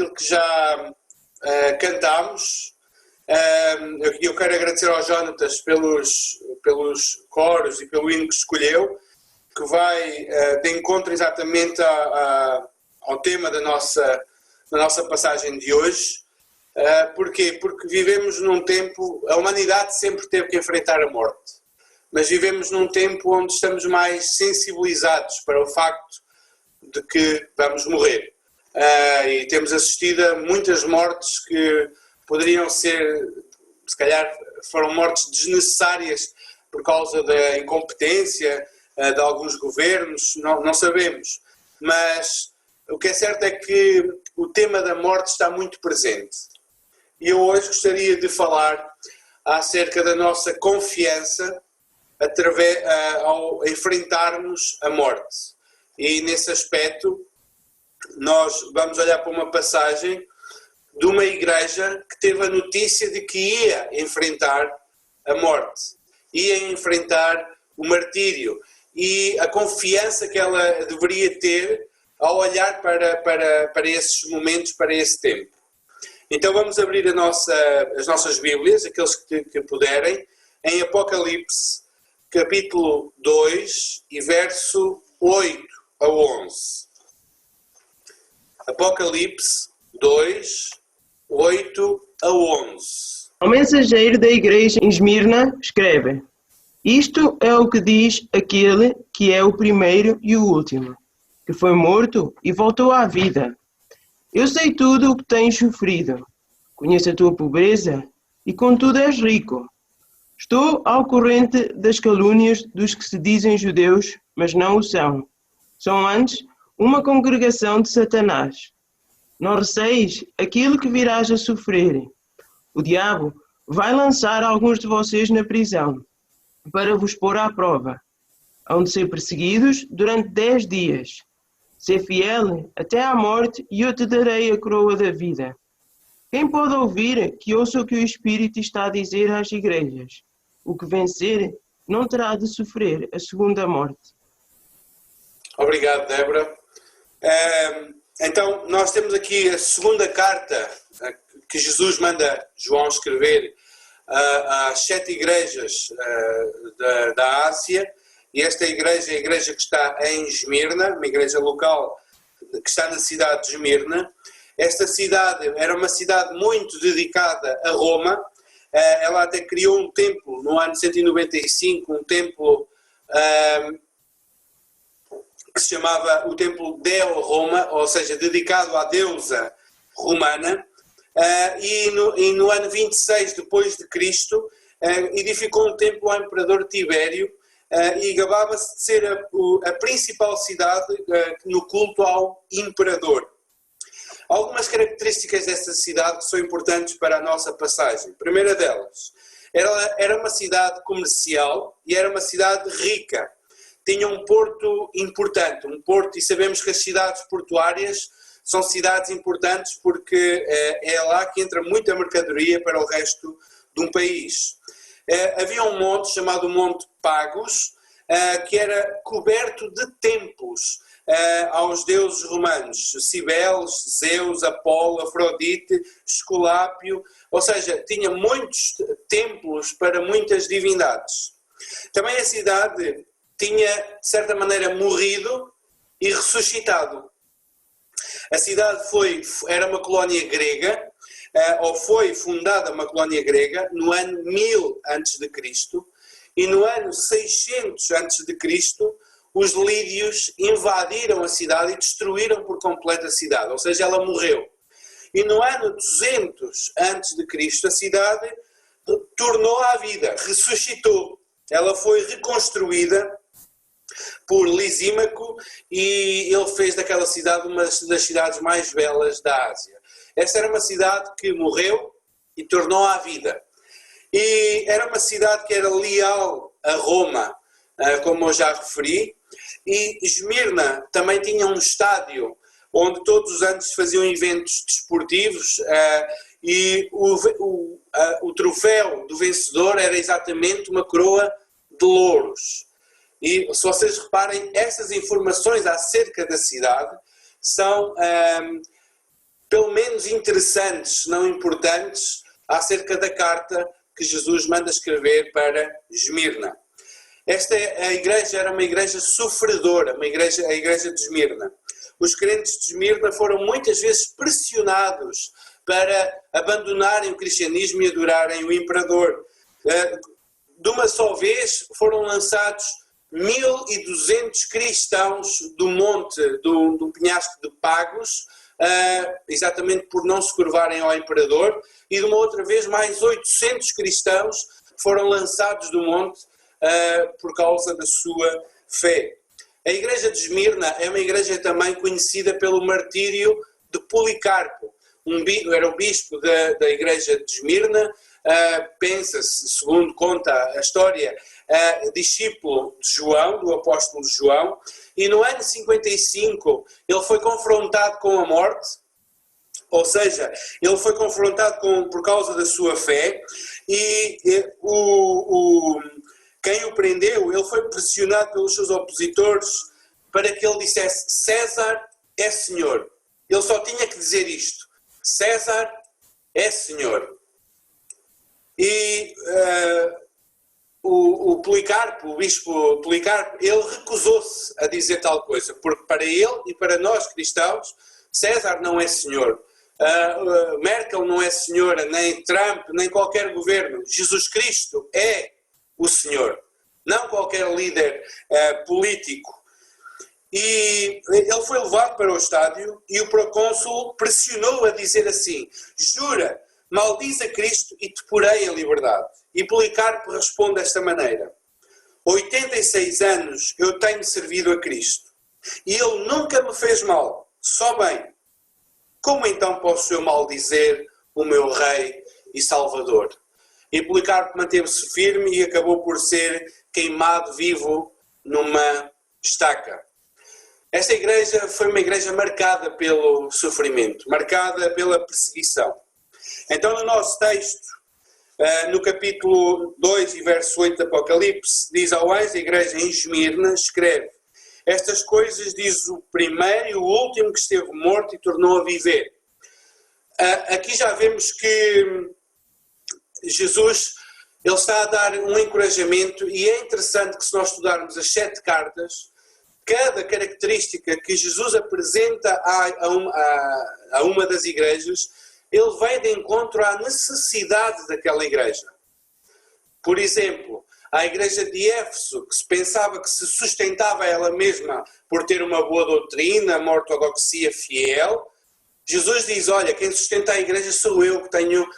aquilo que já cantámos. Eu quero agradecer ao Jonatas pelos coros e pelo hino que escolheu, que vai de encontro exatamente ao tema da nossa passagem de hoje. Porquê? Porque vivemos num tempo, a humanidade sempre teve que enfrentar a morte, mas vivemos num tempo onde estamos mais sensibilizados para o facto de que vamos morrer. E temos assistido a muitas mortes que poderiam ser, se calhar foram mortes desnecessárias por causa da incompetência de alguns governos, não sabemos. Mas o que é certo é que o tema da morte está muito presente. E eu hoje gostaria de falar acerca da nossa confiança ao enfrentarmos a morte. E nesse aspecto nós vamos olhar para uma passagem de uma igreja que teve a notícia de que ia enfrentar a morte, ia enfrentar o martírio e a confiança que ela deveria ter ao olhar para esses momentos, para esse tempo. Então vamos abrir as nossas Bíblias, aqueles que puderem, em Apocalipse, capítulo 2 e verso 8 a 11. Apocalipse 2, 8 a 11. Ao mensageiro da igreja em Esmirna escreve: Isto é o que diz aquele que é o primeiro e o último, que foi morto e voltou à vida. Eu sei tudo o que tens sofrido, conheço a tua pobreza e contudo és rico. Estou ao corrente das calúnias dos que se dizem judeus, mas não o são. São antes uma congregação de Satanás. Não receis aquilo que virás a sofrer. O diabo vai lançar alguns de vocês na prisão, para vos pôr à prova. Hão de ser perseguidos durante 10 dias. Ser fiel até à morte e eu te darei a coroa da vida. Quem pode ouvir, que ouça o que o Espírito está a dizer às igrejas. O que vencer não terá de sofrer a segunda morte. Obrigado, Débora. Então, nós temos aqui a segunda carta que Jesus manda João escrever às 7 igrejas da Ásia. E esta igreja é a igreja que está em Esmirna, uma igreja local que está na cidade de Esmirna. Esta cidade era uma cidade muito dedicada a Roma. Ela até criou um templo no ano 195, um templo que se chamava o Templo Deo Roma, ou seja, dedicado à deusa romana. E no ano 26 depois de Cristo, edificou um templo ao imperador Tibério, e gabava-se de ser a principal cidade no culto ao imperador. Algumas características desta cidade que são importantes para a nossa passagem. A primeira delas, era uma cidade comercial e era uma cidade rica. Tinha um porto importante, e sabemos que as cidades portuárias são cidades importantes porque é lá que entra muita mercadoria para o resto de um país. Havia um monte chamado Monte Pagos, que era coberto de templos aos deuses romanos, Cibeles, Zeus, Apolo, Afrodite, Esculápio, ou seja, tinha muitos templos para muitas divindades. Também a cidade tinha, de certa maneira, morrido e ressuscitado. A cidade era uma colónia grega, ou foi fundada uma colónia grega no ano 1000 a.C., e no ano 600 a.C., os lídios invadiram a cidade e destruíram por completo a cidade, ou seja, ela morreu. E no ano 200 a.C., a cidade tornou à vida, ressuscitou. Ela foi reconstruída por Lisímaco e ele fez daquela cidade uma das cidades mais belas da Ásia. Esta era uma cidade que morreu e tornou à vida. E era uma cidade que era leal a Roma, como eu já referi. E Esmirna também tinha um estádio onde todos os anos se faziam eventos desportivos, e o troféu do vencedor era exatamente uma coroa de louros. E se vocês reparem, essas informações acerca da cidade são pelo menos interessantes, se não importantes, acerca da carta que Jesus manda escrever para Esmirna. A igreja era uma igreja sofredora, a igreja de Esmirna. Os crentes de Esmirna foram muitas vezes pressionados para abandonarem o cristianismo e adorarem o imperador. De uma só vez foram lançados 1.200 cristãos do monte, do penhasco de Pagos, exatamente por não se curvarem ao imperador, e de uma outra vez mais 800 cristãos foram lançados do monte por causa da sua fé. A igreja de Esmirna é uma igreja também conhecida pelo martírio de Policarpo. Era o bispo da igreja de Esmirna, pensa-se, segundo conta a história, discípulo de João, do apóstolo João, e no ano 55 ele foi confrontado com a morte, ou seja, ele foi confrontado por causa da sua fé, e quem o prendeu, ele foi pressionado pelos seus opositores para que ele dissesse: César é Senhor. Ele só tinha que dizer isto: César é Senhor. E o Policarpo, o bispo Policarpo, ele recusou-se a dizer tal coisa, porque para ele e para nós cristãos, César não é Senhor. Merkel não é senhora, nem Trump, nem qualquer governo. Jesus Cristo é o Senhor, não qualquer líder político. E ele foi levado para o estádio e o procônsul pressionou a dizer assim: jura, maldiz a Cristo e te porei a liberdade. E Policarpo responde desta maneira: 86 anos eu tenho servido a Cristo e ele nunca me fez mal, só bem. Como então posso eu maldizer o meu Rei e Salvador? E Policarpo manteve-se firme e acabou por ser queimado vivo numa estaca. Esta igreja foi uma igreja marcada pelo sofrimento, marcada pela perseguição. Então, no nosso texto, no capítulo 2 e verso 8 do Apocalipse, diz ao anjo da igreja em Esmirna, escreve: estas coisas diz o primeiro e o último que esteve morto e tornou a viver. Aqui já vemos que Jesus ele está a dar um encorajamento, e é interessante que, se nós estudarmos as 7 cartas, cada característica que Jesus apresenta a uma das igrejas, ele vem de encontro à necessidade daquela igreja. Por exemplo, a igreja de Éfeso, que se pensava que se sustentava ela mesma por ter uma boa doutrina, uma ortodoxia fiel, Jesus diz: olha, quem sustenta a igreja sou eu, que tenho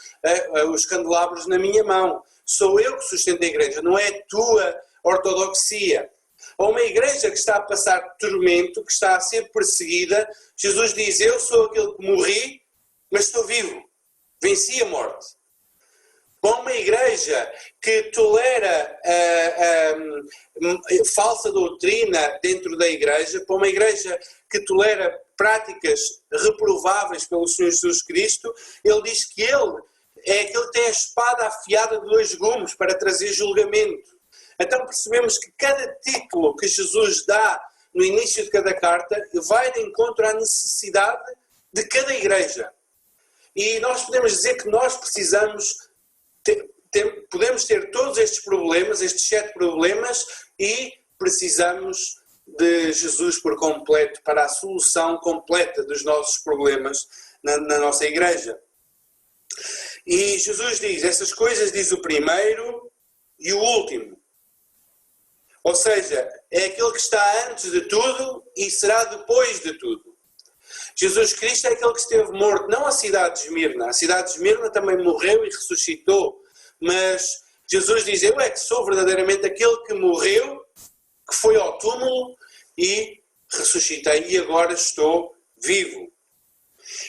os candelabros na minha mão. Sou eu que sustento a igreja, não é a tua ortodoxia. Ou uma igreja que está a passar tormento, que está a ser perseguida, Jesus diz: eu sou aquele que morri, mas estou vivo, venci a morte. Para uma igreja que tolera falsa doutrina dentro da igreja, para uma igreja que tolera práticas reprováveis pelo Senhor Jesus Cristo, ele diz que ele é aquele que tem a espada afiada de 2 gumes para trazer julgamento. Então percebemos que cada título que Jesus dá no início de cada carta vai de encontro à necessidade de cada igreja. E nós podemos dizer que nós precisamos, podemos ter todos estes problemas, estes 7 problemas, e precisamos de Jesus por completo para a solução completa dos nossos problemas na nossa igreja. E Jesus diz: essas coisas diz o primeiro e o último. Ou seja, é aquele que está antes de tudo e será depois de tudo. Jesus Cristo é aquele que esteve morto, não a cidade de Esmirna. A cidade de Esmirna também morreu e ressuscitou. Mas Jesus diz: eu é que sou verdadeiramente aquele que morreu, que foi ao túmulo e ressuscitei e agora estou vivo.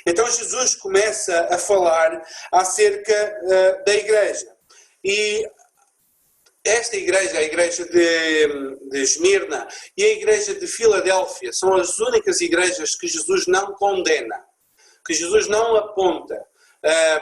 Então Jesus começa a falar acerca da igreja. E esta igreja, a igreja de Esmirna e a igreja de Filadélfia, são as únicas igrejas que Jesus não condena, que Jesus não aponta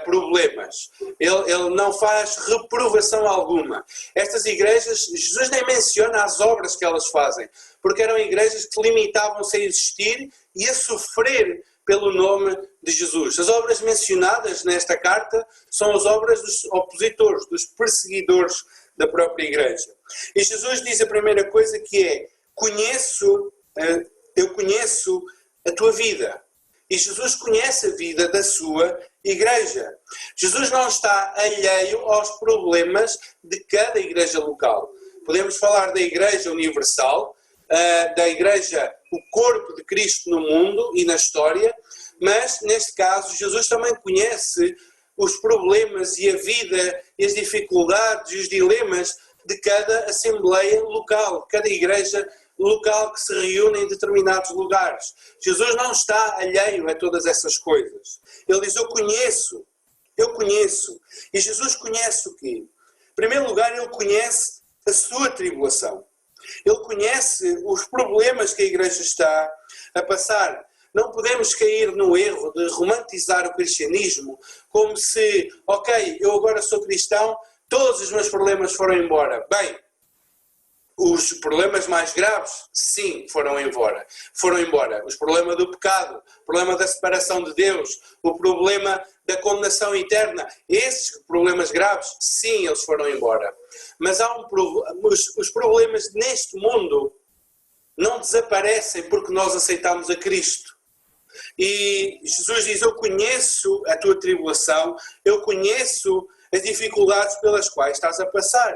problemas. Ele não faz reprovação alguma. Estas igrejas, Jesus nem menciona as obras que elas fazem, porque eram igrejas que limitavam-se a existir e a sofrer pelo nome de Jesus. As obras mencionadas nesta carta são as obras dos opositores, dos perseguidores da própria igreja. E Jesus diz a primeira coisa que é: eu conheço a tua vida. E Jesus conhece a vida da sua igreja. Jesus não está alheio aos problemas de cada igreja local. Podemos falar da igreja universal, da igreja, o corpo de Cristo no mundo e na história, mas neste caso Jesus também conhece os problemas e a vida e as dificuldades e os dilemas de cada assembleia local, cada igreja local que se reúne em determinados lugares. Jesus não está alheio a todas essas coisas. Ele diz: eu conheço. E Jesus conhece o quê? Em primeiro lugar, ele conhece a sua tribulação. Ele conhece os problemas que a igreja está a passar. Não podemos cair no erro de romantizar o cristianismo como se, ok, eu agora sou cristão, todos os meus problemas foram embora. Bem, os problemas mais graves, sim, foram embora. Os problemas do pecado, o problema da separação de Deus, o problema da condenação eterna, esses problemas graves, sim, eles foram embora. Mas os problemas neste mundo não desaparecem porque nós aceitamos a Cristo. E Jesus diz: eu conheço a tua tribulação, eu conheço as dificuldades pelas quais estás a passar.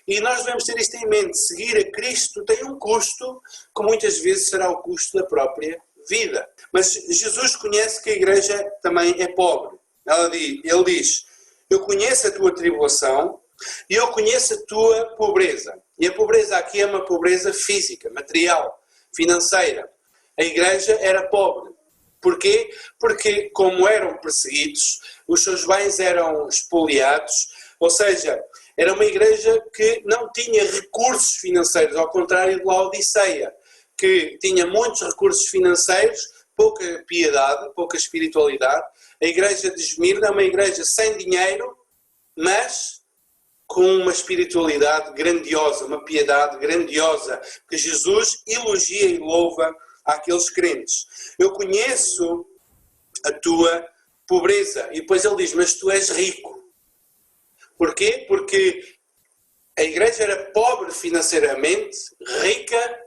E nós devemos ter isto em mente: seguir a Cristo tem um custo, que muitas vezes será o custo da própria vida. Mas Jesus conhece que a igreja também é pobre. Ele diz: eu conheço a tua tribulação e eu conheço a tua pobreza. E a pobreza aqui é uma pobreza física, material, financeira. A igreja era pobre. Porquê? Porque, como eram perseguidos, os seus bens eram expoliados, ou seja, era uma igreja que não tinha recursos financeiros, ao contrário de Laodiceia, que tinha muitos recursos financeiros, pouca piedade, pouca espiritualidade. A igreja de Esmirna é uma igreja sem dinheiro, mas com uma espiritualidade grandiosa, uma piedade grandiosa, que Jesus elogia e louva àqueles crentes. Eu conheço a tua pobreza. E depois ele diz: mas tu és rico. Porquê? Porque a igreja era pobre financeiramente, rica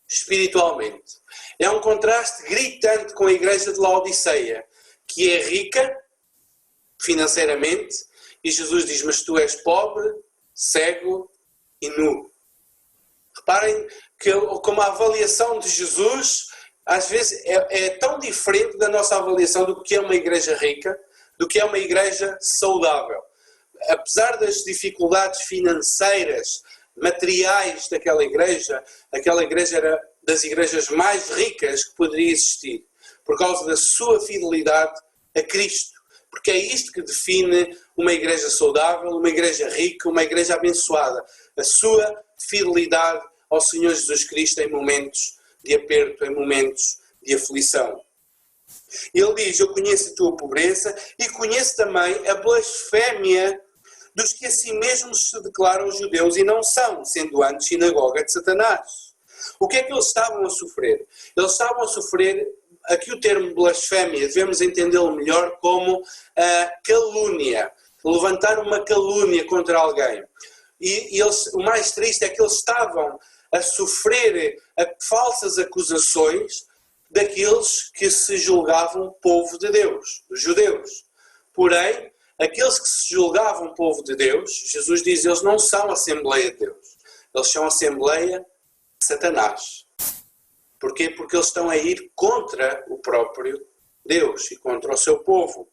espiritualmente. É um contraste gritante com a igreja de Laodiceia, que é rica financeiramente, e Jesus diz: mas tu és pobre, cego e nu. Reparem que como a avaliação de Jesus às vezes é tão diferente da nossa avaliação do que é uma igreja rica, do que é uma igreja saudável. Apesar das dificuldades financeiras, materiais daquela igreja, aquela igreja era das igrejas mais ricas que poderia existir, por causa da sua fidelidade a Cristo. Porque é isto que define uma igreja saudável, uma igreja rica, uma igreja abençoada. A sua fidelidade ao Senhor Jesus Cristo em momentos de aperto, em momentos de aflição. Ele diz: eu conheço a tua pobreza e conheço também a blasfémia dos que a si mesmos se declaram judeus e não são, sendo antes sinagoga de Satanás. O que é que eles estavam a sofrer? Eles estavam a sofrer, aqui o termo blasfémia, devemos entendê-lo melhor como calúnia. Levantar uma calúnia contra alguém. E eles, o mais triste é que eles estavam a sofrer falsas acusações daqueles que se julgavam povo de Deus, os judeus. Porém, aqueles que se julgavam povo de Deus, Jesus diz, eles não são Assembleia de Deus. Eles são Assembleia de Satanás. Porquê? Porque eles estão a ir contra o próprio Deus e contra o seu povo.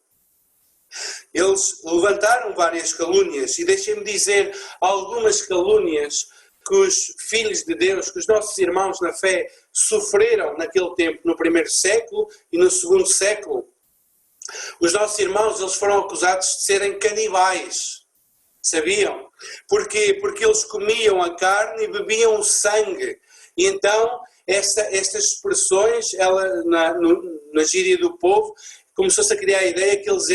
Eles levantaram várias calúnias e deixem-me dizer algumas calúnias que os filhos de Deus, que os nossos irmãos na fé sofreram naquele tempo, no primeiro século e no segundo século. Os nossos irmãos, eles foram acusados de serem canibais. Sabiam? Porquê? Porque eles comiam a carne e bebiam o sangue. E então, estas expressões, na gíria do povo, começou-se a criar a ideia que eles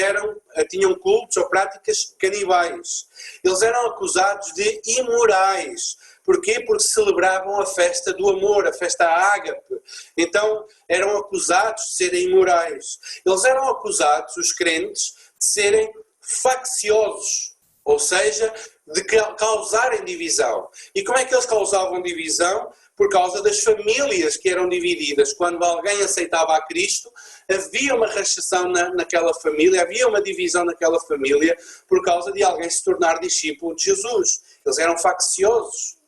tinham cultos ou práticas canibais. Eles eram acusados de imorais, Porquê? Porque celebravam a festa do amor, a festa ágape. Então eram acusados de serem imorais. Eles eram acusados, os crentes, de serem facciosos, ou seja, de causarem divisão. E como é que eles causavam divisão? Por causa das famílias que eram divididas. Quando alguém aceitava a Cristo, havia uma rechação naquela família, havia uma divisão naquela família por causa de alguém se tornar discípulo de Jesus. Eles eram facciosos.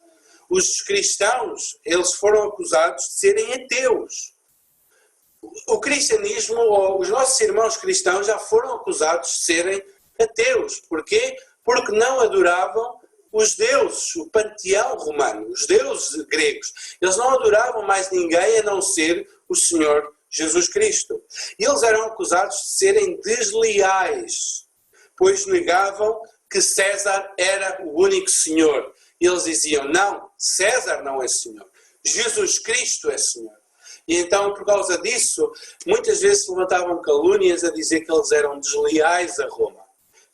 Os cristãos, eles foram acusados de serem ateus. O cristianismo, ou os nossos irmãos cristãos já foram acusados de serem ateus. Porquê? Porque não adoravam os deuses, o panteão romano, os deuses gregos. Eles não adoravam mais ninguém a não ser o Senhor Jesus Cristo. E eles eram acusados de serem desleais, pois negavam que César era o único Senhor. E eles diziam, não, César não é Senhor, Jesus Cristo é Senhor. E então, por causa disso, muitas vezes se levantavam calúnias a dizer que eles eram desleais a Roma.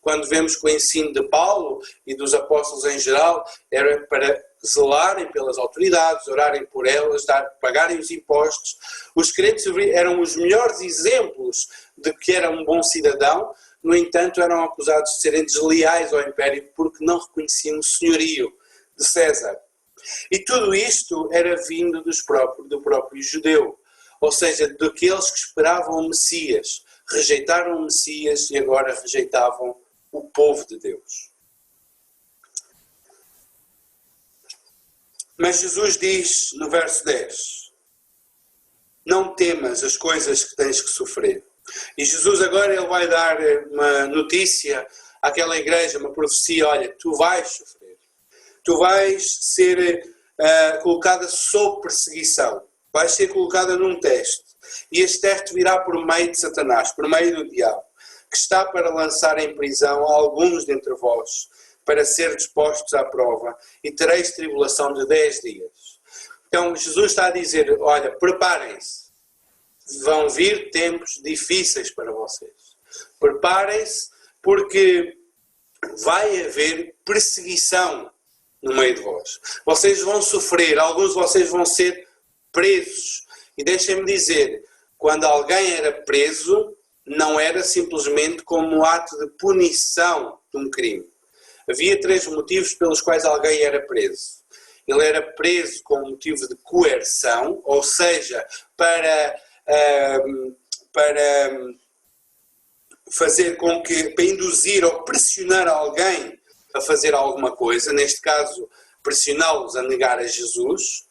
Quando vemos que o ensino de Paulo e dos apóstolos em geral era para zelarem pelas autoridades, orarem por elas, pagarem os impostos, os crentes eram os melhores exemplos de que era um bom cidadão, no entanto eram acusados de serem desleais ao império porque não reconheciam o senhorio de César. E tudo isto era vindo do próprio judeu, ou seja, daqueles que esperavam o Messias, rejeitaram o Messias e agora rejeitavam o povo de Deus. Mas Jesus diz no verso 10, não temas as coisas que tens que sofrer. E Jesus agora ele vai dar uma notícia àquela igreja, uma profecia, olha, tu vais sofrer. Tu vais ser colocada sob perseguição. Vais ser colocada num teste. E este teste virá por meio de Satanás, por meio do diabo, que está para lançar em prisão alguns dentre vós, para ser dispostos à prova, e tereis tribulação de 10 dias. Então Jesus está a dizer, olha, preparem-se, vão vir tempos difíceis para vocês. Preparem-se porque vai haver perseguição no meio de vós. Vocês vão sofrer, alguns de vocês vão ser presos. E deixem-me dizer, quando alguém era preso, não era simplesmente como um ato de punição de um crime. Havia 3 motivos pelos quais alguém era preso. Ele era preso com motivo de coerção, ou seja, para fazer com que, para induzir ou pressionar alguém a fazer alguma coisa, neste caso, pressioná-los a negar a Jesus,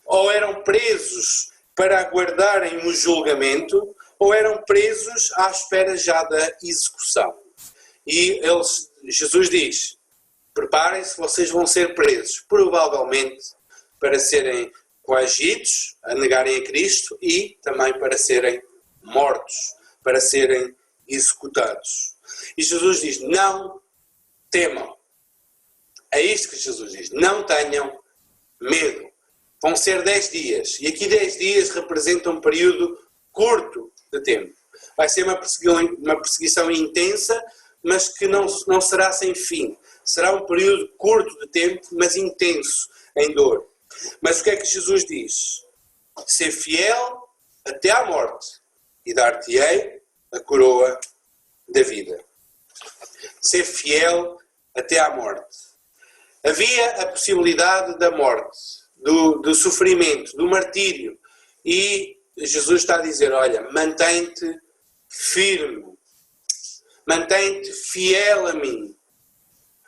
ou eram presos para aguardarem o julgamento, ou eram presos à espera já da execução. E Jesus diz, preparem-se, vocês vão ser presos, provavelmente para serem coagidos, a negarem a Cristo e também para serem mortos, para serem executados. E Jesus diz, não temam. É isto que Jesus diz, não tenham medo. Vão ser 10 dias, e aqui 10 dias representam um período curto de tempo. Vai ser uma perseguição intensa, mas que não será sem fim. Será um período curto de tempo, mas intenso em dor. Mas o que é que Jesus diz? Ser fiel até à morte e dar-te-ei a coroa da vida. Ser fiel até à morte. Havia a possibilidade da morte, do sofrimento, do martírio. E Jesus está a dizer, olha, mantém-te firme. Mantém-te fiel a mim.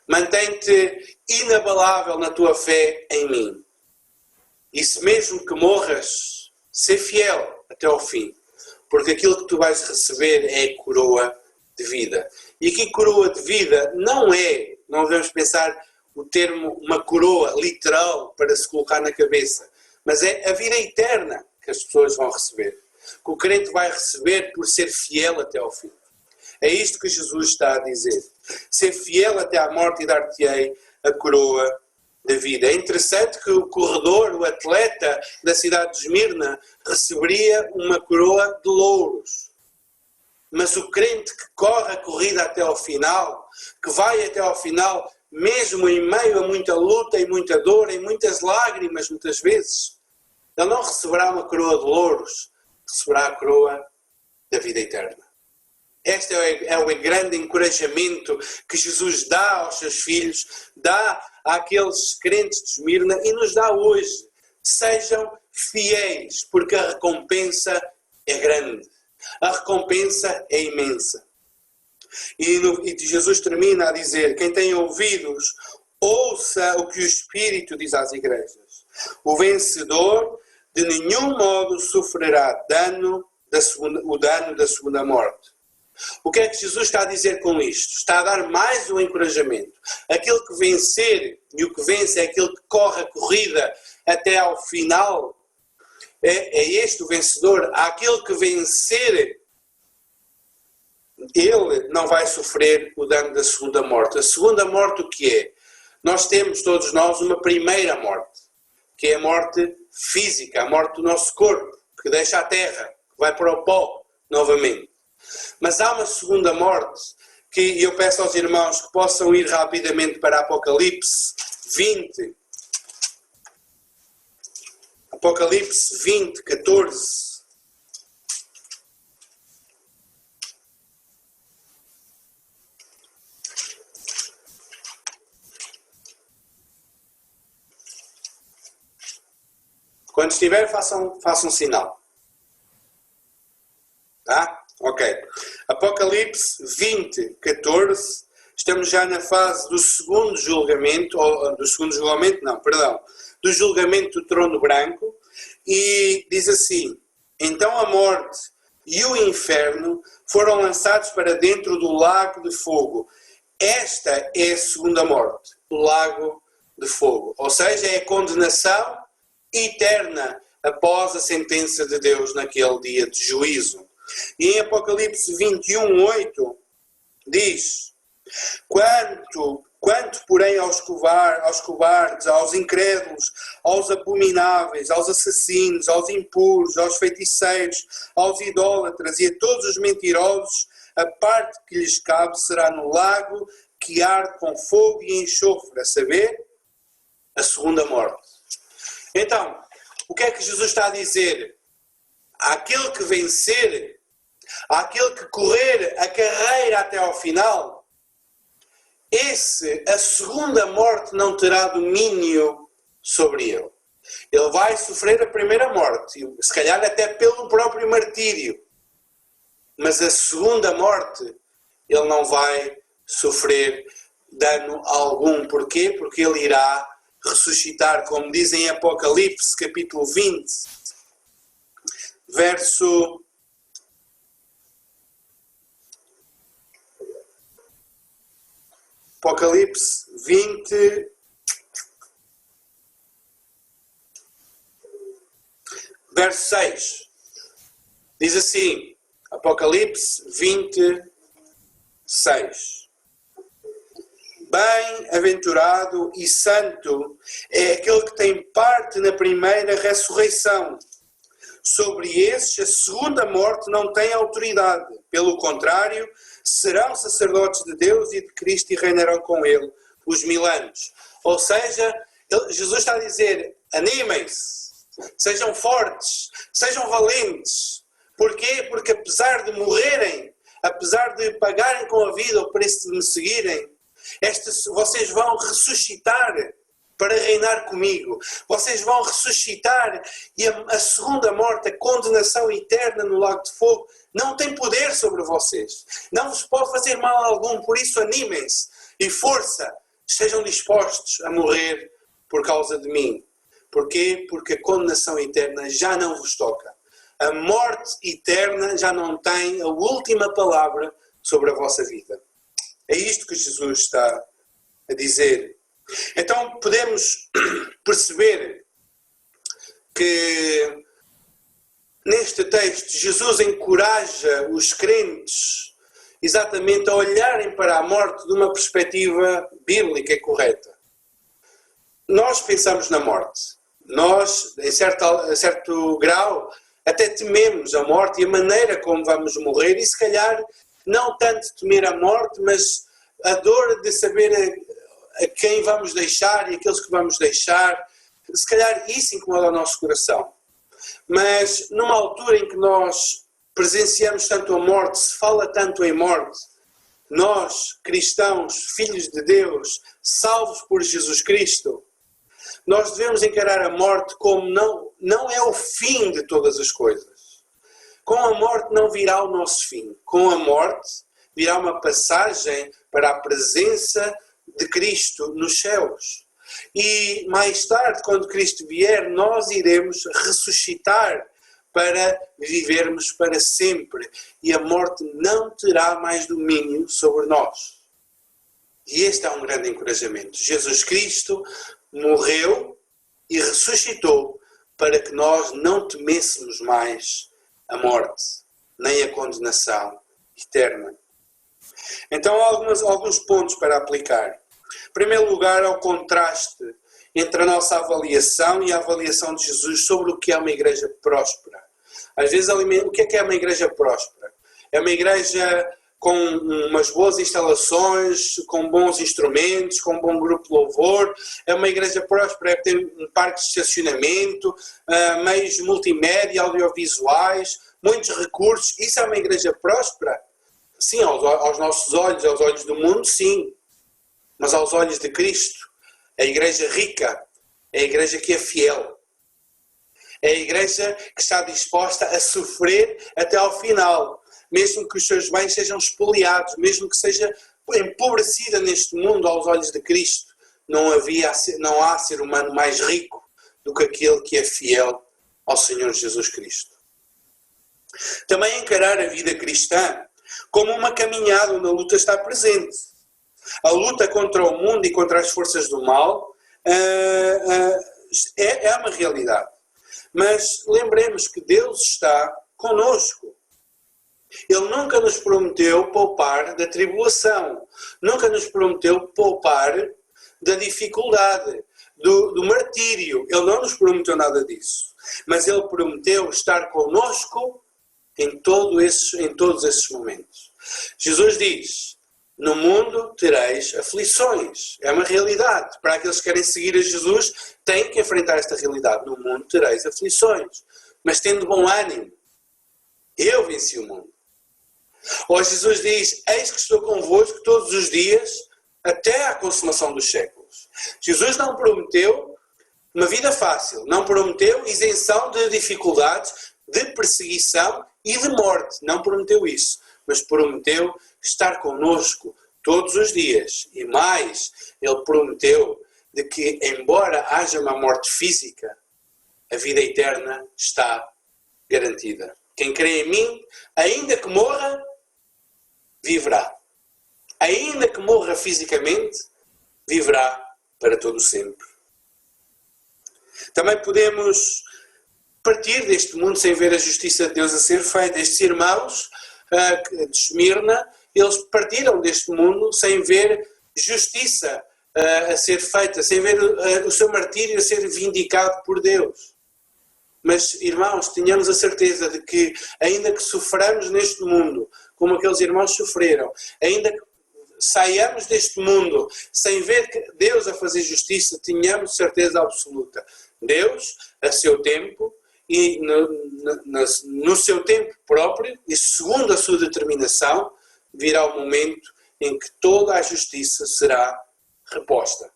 Mantém-te inabalável na tua fé em mim. E se mesmo que morras, ser fiel até ao fim. Porque aquilo que tu vais receber é coroa de vida. E aqui coroa de vida não devemos pensar o termo uma coroa literal para se colocar na cabeça. Mas é a vida eterna que as pessoas vão receber. Que o crente vai receber por ser fiel até ao fim. É isto que Jesus está a dizer. Ser fiel até à morte e dar-te-ei a coroa da vida. É interessante que o corredor, o atleta da cidade de Esmirna, receberia uma coroa de louros. Mas o crente que corre a corrida até ao final, que vai até ao final, mesmo em meio a muita luta e muita dor, em muitas lágrimas, muitas vezes, ele não receberá uma coroa de louros, receberá a coroa da vida eterna. Este é o grande encorajamento que Jesus dá aos seus filhos, dá àqueles crentes de Esmirna e nos dá hoje. Sejam fiéis, porque a recompensa é grande. A recompensa é imensa. E Jesus termina a dizer: quem tem ouvidos, ouça o que o Espírito diz às igrejas. O vencedor de nenhum modo sofrerá o dano da segunda morte. O que é que Jesus está a dizer com isto? Está a dar mais um encorajamento. Aquele que vencer, e o que vence é aquele que corre a corrida até ao final, é este o vencedor. Aquele que vencer, ele não vai sofrer o dano da segunda morte. A segunda morte o que é? Nós temos, todos nós, uma primeira morte, que é a morte física, a morte do nosso corpo, que deixa a terra, que vai para o pó novamente. Mas há uma segunda morte, que eu peço aos irmãos que possam ir rapidamente para Apocalipse 20. Apocalipse 20, 14. Quando estiver, façam sinal. Tá? Ok. Apocalipse 20, 14. Estamos já na fase do segundo julgamento, do julgamento do trono branco. E diz assim: então a morte e o inferno foram lançados para dentro do lago de fogo. Esta é a segunda morte, o lago de fogo. Ou seja, é a condenação eterna após a sentença de Deus naquele dia de juízo. E em Apocalipse 21, 8 diz: Quanto porém aos covardes, aos incrédulos, aos abomináveis, aos assassinos, aos impuros, aos feiticeiros, aos idólatras e a todos os mentirosos, a parte que lhes cabe será no lago que arde com fogo e enxofre, a saber, a segunda morte. Então, o que é que Jesus está a dizer? Àquele que vencer, àquele que correr a carreira até ao final, a segunda morte não terá domínio sobre ele. Ele vai sofrer a primeira morte, se calhar até pelo próprio martírio. Mas a segunda morte, ele não vai sofrer dano algum. Porquê? Porque ele irá ressuscitar, como diz em Apocalipse, capítulo 20, verso... Apocalipse 20, verso 6. Diz assim, Apocalipse 20, 6. Bem-aventurado e santo é aquele que tem parte na primeira ressurreição. Sobre esses, a segunda morte não tem autoridade. Pelo contrário, serão sacerdotes de Deus e de Cristo e reinarão com ele os 1000 anos. Ou seja, Jesus está a dizer, animem-se, sejam fortes, sejam valentes. Porquê? Porque apesar de morrerem, apesar de pagarem com a vida o preço de me seguirem, vocês vão ressuscitar para reinar comigo. Vocês vão ressuscitar e a segunda morte, a condenação eterna no lago de fogo, não tem poder sobre vocês. Não vos pode fazer mal algum, por isso animem-se e força, estejam dispostos a morrer por causa de mim. Porquê? Porque a condenação eterna já não vos toca. A morte eterna já não tem a última palavra sobre a vossa vida. É isto que Jesus está a dizer. Então podemos perceber que neste texto Jesus encoraja os crentes exatamente a olharem para a morte de uma perspectiva bíblica e correta. Nós pensamos na morte. Nós, em certo grau, até tememos a morte e a maneira como vamos morrer e se calhar não tanto temer a morte, mas a dor de saber a quem vamos deixar e aqueles que vamos deixar. Se calhar isso incomoda o nosso coração. Mas numa altura em que nós presenciamos tanto a morte, se fala tanto em morte, nós, cristãos, filhos de Deus, salvos por Jesus Cristo, nós devemos encarar a morte como não é o fim de todas as coisas. Com a morte não virá o nosso fim. Com a morte virá uma passagem para a presença de Cristo nos céus. E mais tarde, quando Cristo vier, nós iremos ressuscitar para vivermos para sempre. E a morte não terá mais domínio sobre nós. E este é um grande encorajamento. Jesus Cristo morreu e ressuscitou para que nós não temêssemos mais a morte, nem a condenação eterna. Então, alguns pontos para aplicar. Em primeiro lugar, é o contraste entre a nossa avaliação e a avaliação de Jesus sobre o que é uma igreja próspera. Às vezes, o que é uma igreja próspera? É uma igreja com umas boas instalações, com bons instrumentos, com um bom grupo de louvor. É uma igreja próspera, é que tem um parque de estacionamento, meios multimédia, audiovisuais, muitos recursos. Isso é uma igreja próspera? Sim, aos nossos olhos, aos olhos do mundo, sim. Mas aos olhos de Cristo, a igreja rica é a igreja que é fiel. É a igreja que está disposta a sofrer até ao final. Mesmo que os seus bens sejam espoliados, mesmo que seja empobrecida neste mundo aos olhos de Cristo, não há ser humano mais rico do que aquele que é fiel ao Senhor Jesus Cristo. Também encarar a vida cristã como uma caminhada onde a luta está presente. A luta contra o mundo e contra as forças do mal é uma realidade. Mas lembremos que Deus está conosco. Ele nunca nos prometeu poupar da tribulação. Nunca nos prometeu poupar da dificuldade, do martírio. Ele não nos prometeu nada disso. Mas Ele prometeu estar conosco em todos esses momentos. Jesus diz: no mundo tereis aflições. É uma realidade. Para aqueles que querem seguir a Jesus, têm que enfrentar esta realidade. No mundo tereis aflições. Mas tendo bom ânimo. Eu venci o mundo. Ou Jesus diz: eis que estou convosco todos os dias, até à consumação dos séculos. Jesus não prometeu uma vida fácil. Não prometeu isenção de dificuldades, de perseguição e de morte. Não prometeu isso. Mas prometeu estar connosco todos os dias. E mais, Ele prometeu de que, embora haja uma morte física, a vida eterna está garantida. Quem crê em mim, ainda que morra, viverá. Ainda que morra fisicamente, viverá para todo sempre. Também podemos partir deste mundo sem ver a justiça de Deus a ser feita. Estes irmãos de Esmirna, eles partiram deste mundo sem ver justiça a ser feita, sem ver o seu martírio a ser vindicado por Deus. Mas, irmãos, tenhamos a certeza de que, ainda que soframos neste mundo, como aqueles irmãos sofreram, ainda que saiamos deste mundo sem ver Deus a fazer justiça, tenhamos certeza absoluta. Deus, a seu tempo, e no seu tempo próprio, e segundo a sua determinação, virá o momento em que toda a justiça será reposta.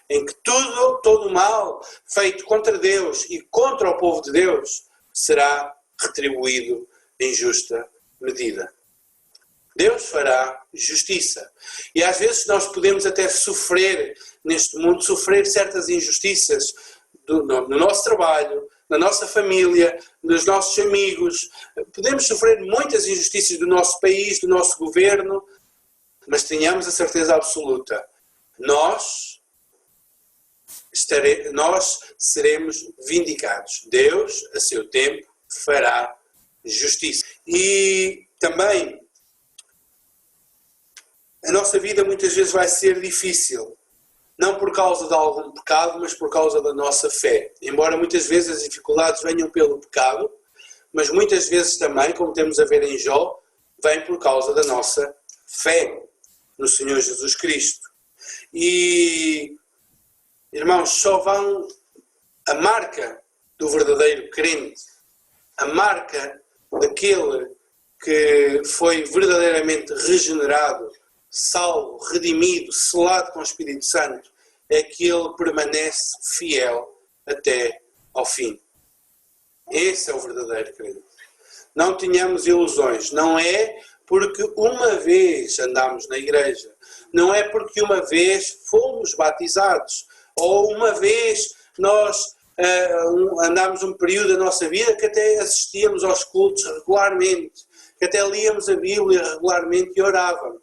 Em que todo o mal feito contra Deus e contra o povo de Deus será retribuído em justa medida. Deus fará justiça. E às vezes nós podemos até sofrer neste mundo, sofrer certas injustiças no nosso trabalho, na nossa família, dos nossos amigos. Podemos sofrer muitas injustiças do nosso país, do nosso governo, mas tenhamos a certeza absoluta. Nós seremos vindicados. Deus, a seu tempo, fará justiça. E também, a nossa vida muitas vezes vai ser difícil. Não por causa de algum pecado, mas por causa da nossa fé. Embora muitas vezes as dificuldades venham pelo pecado, mas muitas vezes também, como temos a ver em Jó, vem por causa da nossa fé no Senhor Jesus Cristo. E, irmãos, só vão a marca do verdadeiro crente, a marca daquele que foi verdadeiramente regenerado, salvo, redimido, selado com o Espírito Santo, é que ele permanece fiel até ao fim. Esse é o verdadeiro crente. Não tenhamos ilusões. Não é porque uma vez andámos na igreja, não é porque uma vez fomos batizados, ou uma vez nós andámos um período da nossa vida que até assistíamos aos cultos regularmente, que até líamos a Bíblia regularmente e orávamos.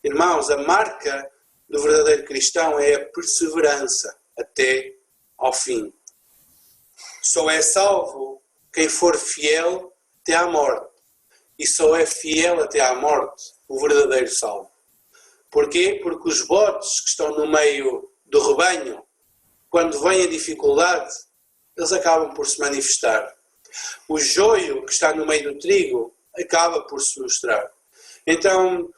Irmãos, a marca do verdadeiro cristão é a perseverança até ao fim. Só é salvo quem for fiel até à morte. E só é fiel até à morte o verdadeiro salvo. Porquê? Porque os botes que estão no meio do rebanho, quando vem a dificuldade, eles acabam por se manifestar. O joio que está no meio do trigo acaba por se mostrar. Então,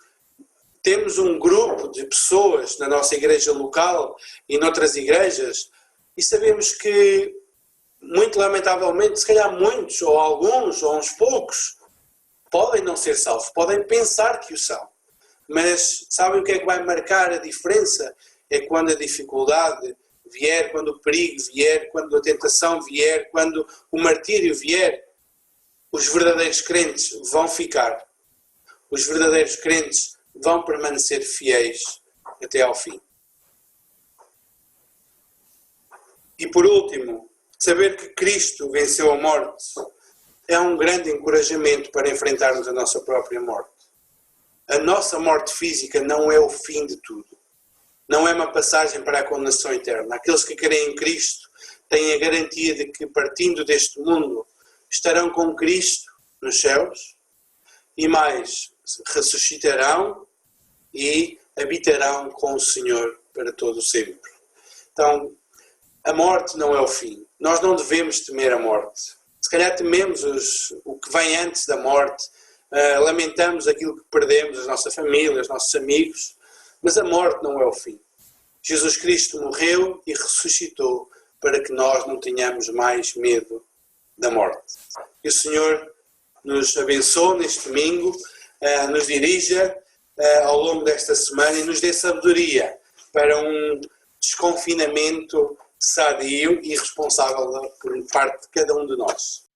temos um grupo de pessoas na nossa igreja local e noutras igrejas e sabemos que, muito lamentavelmente, se calhar muitos, ou alguns, ou uns poucos, podem não ser salvos, podem pensar que o são. Mas sabem o que é que vai marcar a diferença? É quando a dificuldade vier, quando o perigo vier, quando a tentação vier, quando o martírio vier, os verdadeiros crentes vão ficar. Os verdadeiros crentes vão permanecer fiéis até ao fim. E por último, saber que Cristo venceu a morte é um grande encorajamento para enfrentarmos a nossa própria morte. A nossa morte física não é o fim de tudo. Não é uma passagem para a condenação eterna. Aqueles que creem em Cristo têm a garantia de que, partindo deste mundo, estarão com Cristo nos céus e mais, ressuscitarão e habitarão com o Senhor para todo o sempre. Então, a morte não é o fim. Nós não devemos temer a morte. Se calhar tememos o que vem antes da morte, lamentamos aquilo que perdemos, a nossa família, os nossos amigos, mas a morte não é o fim. Jesus Cristo morreu e ressuscitou para que nós não tenhamos mais medo da morte. Que o Senhor nos abençoe neste domingo, nos dirija ao longo desta semana e nos dê sabedoria para um desconfinamento sadio e responsável por parte de cada um de nós.